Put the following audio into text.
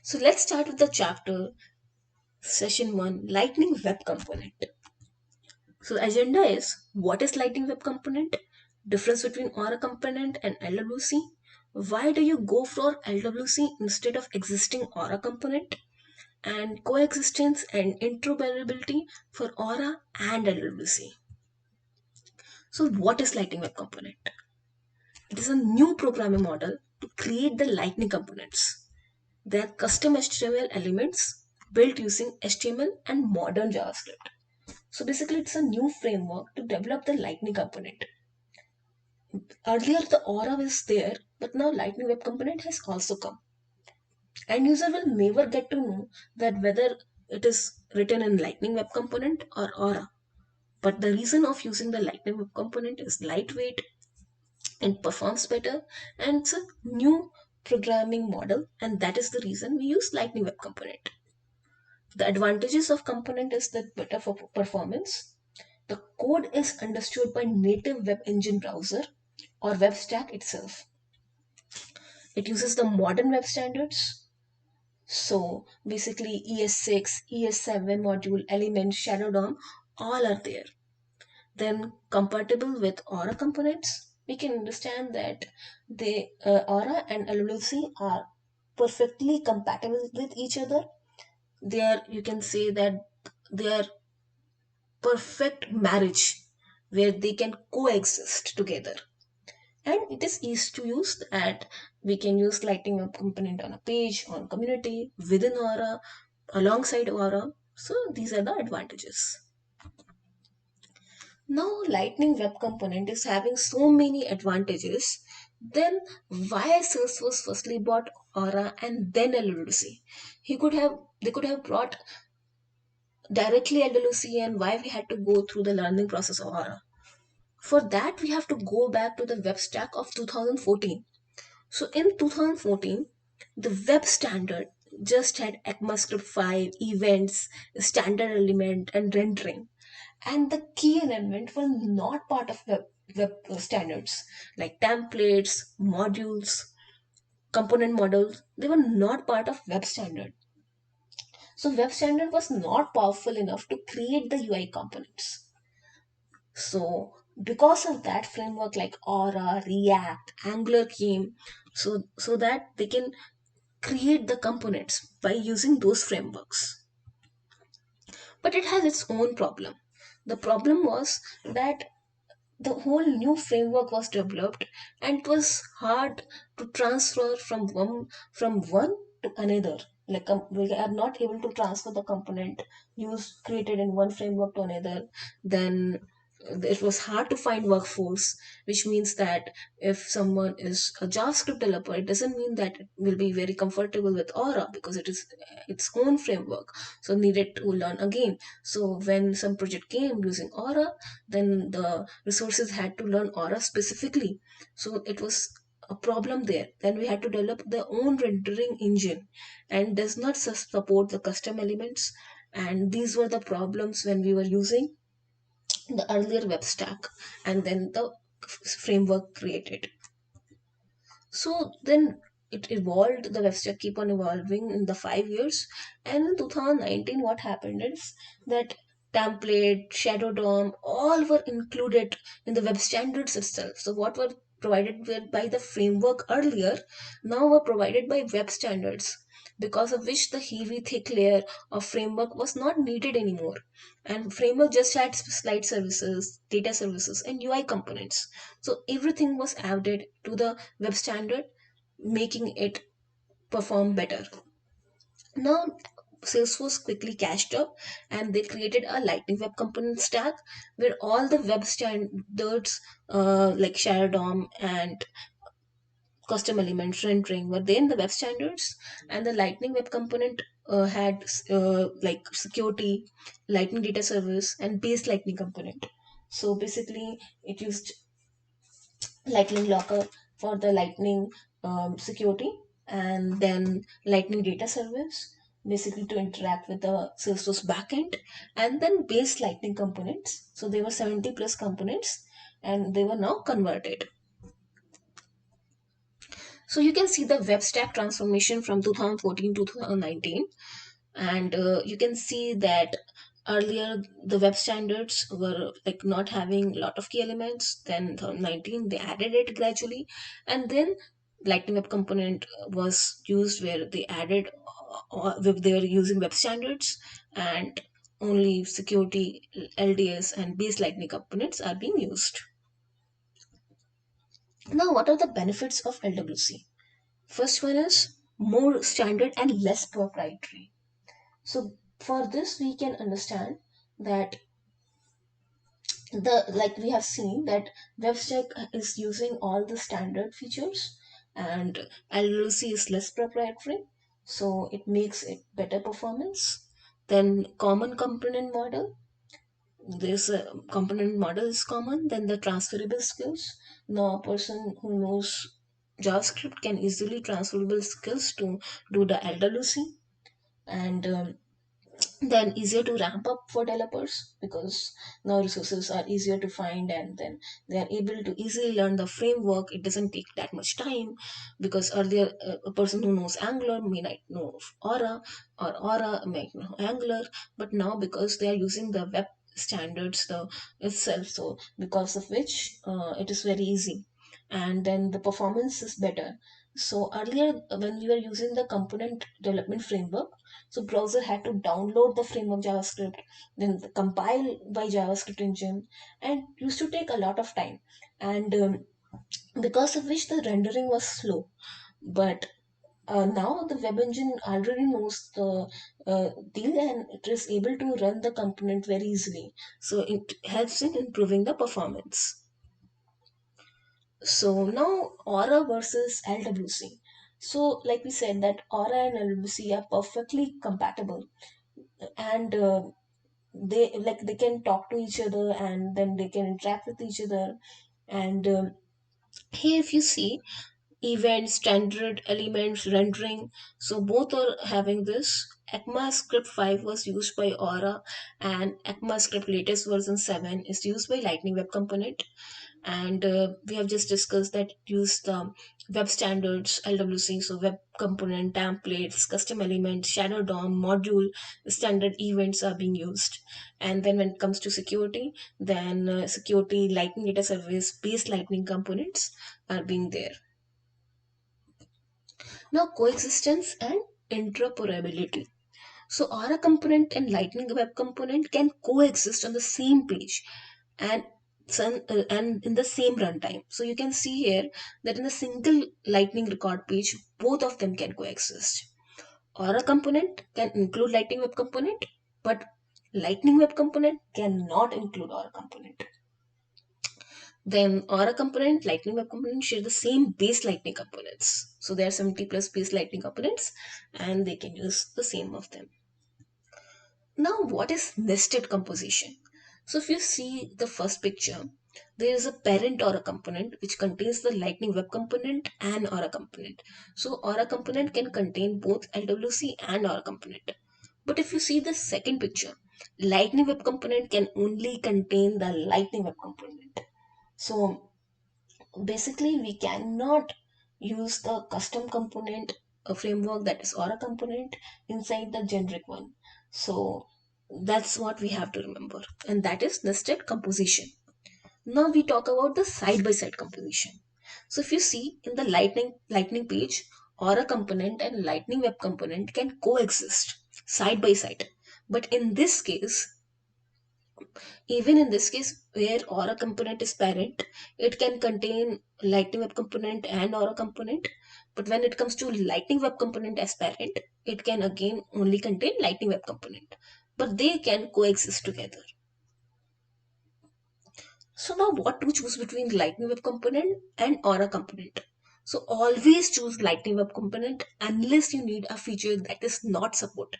So let's start with the chapter session 1, Lightning Web Component. So the agenda is what is Lightning Web Component, difference between Aura component and LWC, why do you go for LWC instead of existing Aura component, and coexistence and interoperability for Aura and LWC. So what is Lightning Web Component? It is a new programming model to create the Lightning components. They are custom HTML elements built using HTML and modern JavaScript. So basically, it's a new framework to develop the Lightning component. Earlier, the Aura was there, but now Lightning Web Component has also come. End user will never get to know that whether it is written in Lightning Web Component or Aura. But the reason of using the Lightning Web Component is lightweight and performs better, and it's a new programming model, and that is the reason we use Lightning Web Component. The advantages of component is that better for performance. The code is understood by native web engine browser or web stack itself. It uses the modern web standards. So basically ES6, ES7 module, Element, Shadow DOM, all are there. Then compatible with Aura components. We can understand that the Aura and LWC are perfectly compatible with each other. They are, you can say that they are perfect marriage where they can coexist together, and it is easy to use that we can use Lightning Web Component on a page, on community, within Aura, alongside Aura. So these are the advantages. Now Lightning Web Component is having so many advantages, then why Salesforce firstly bought Aura and then LWC? They could have brought directly LWC, and why we had to go through the learning process of Aura? For that, we have to go back to the web stack of 2014. So in 2014, the web standard just had ECMAScript 5, events, standard element, and rendering. And the key element were not part of web standards like templates, modules, component models. They were not part of web standard. So web standard was not powerful enough to create the UI components. So because of that framework like Aura, React, Angular came, so that they can create the components by using those frameworks. But it has its own problem. The problem was that the whole new framework was developed, and it was hard to transfer from one to another. Like we are not able to transfer the component used created in one framework to another. Then it was hard to find workforce, which means that if someone is a JavaScript developer, it doesn't mean that it will be very comfortable with Aura because it is its own framework, so needed to learn again. So when some project came using Aura, then the resources had to learn Aura specifically. So it was a problem there. Then we had to develop their own rendering engine, and does not support the custom elements. And these were the problems when we were using the earlier web stack and then the framework created. So then it evolved, the web stack keep on evolving in the 5 years. And in 2019, what happened is that template, Shadow DOM, all were included in the web standards itself. So what were provided by the framework earlier now were provided by web standards, because of which the heavy thick layer of framework was not needed anymore, and framework just had slide services, data services, and UI components. So everything was added to the web standard, making it perform better. Now Salesforce quickly catched up, and they created a Lightning Web Component stack where all the web standards like Shadow DOM and custom elements rendering were there in the web standards, and the Lightning Web Component had like security, Lightning Data Service, and base Lightning Component. So basically, it used Lightning Locker for the Lightning security, and then Lightning Data Service basically to interact with the Salesforce backend, and then base Lightning components. So there were 70 plus components, and they were now converted. So you can see the web stack transformation from 2014 to 2019, and you can see that earlier the web standards were like not having a lot of key elements. Then 2019 they added it gradually, and then Lightning Web Component was used where they added they were using web standards, and only security LDS and base Lightning components are being used. Now, what are the benefits of LWC? First one is more standard and less proprietary. So for this we can understand that the like we have seen that WebStack is using all the standard features, and LLC is less proprietary, so it makes it better performance. Then common component model. This component model is common. Then the transferable skills. Now a person who knows JavaScript can easily transferable skills to do the LWC, and then easier to ramp up for developers because now resources are easier to find, and then they are able to easily learn the framework. It doesn't take that much time because earlier a person who knows Angular may not know of Aura, or Aura may know Angular, but now because they are using the web standards the itself, so because of which it is very easy, and then the performance is better. So earlier when we were using the component development framework, so browser had to download the framework JavaScript, then compile by JavaScript engine, and used to take a lot of time. And because of which the rendering was slow. But now the web engine already knows the deal, and it is able to run the component very easily. So it helps in improving the performance. So now Aura versus LWC. So like we said that Aura and LWC are perfectly compatible, and they can talk to each other, and then they can interact with each other. And here if you see events, standard elements, rendering, so both are having this. ECMAScript 5 was used by Aura, and ECMAScript latest version 7 is used by Lightning Web Component. And we have just discussed that use the web standards LWC, so web component, templates, custom elements, shadow DOM, module, standard events are being used. And then when it comes to security, then security Lightning Data Service based Lightning components are being there. Now, coexistence and interoperability. So Aura component and Lightning Web component can coexist on the same page, and and in the same runtime. So you can see here that in a single Lightning record page, both of them can coexist. Aura component can include Lightning Web component, but Lightning Web component cannot include Aura component. Then Aura component, Lightning Web component share the same base Lightning components. So there are 70 plus base Lightning components, and they can use the same of them. Now, what is nested composition? So if you see the first picture, there is a parent Aura component which contains the Lightning Web component and Aura component. So Aura component can contain both LWC and Aura component. But if you see the second picture, Lightning Web component can only contain the Lightning Web component. So basically we cannot use the custom component framework, that is Aura component, inside the generic one. So that's what we have to remember, and that is nested composition. Now we talk about the side by side composition. So if you see in the lightning page, Aura component and Lightning Web component can coexist side by side. But in this case, even in this case, where Aura component is parent, it can contain Lightning Web component and Aura component. But when it comes to Lightning Web component as parent, it can again only contain Lightning Web component. But they can coexist together. So now what to choose between Lightning Web component and Aura component? So always choose Lightning Web component unless you need a feature that is not supported.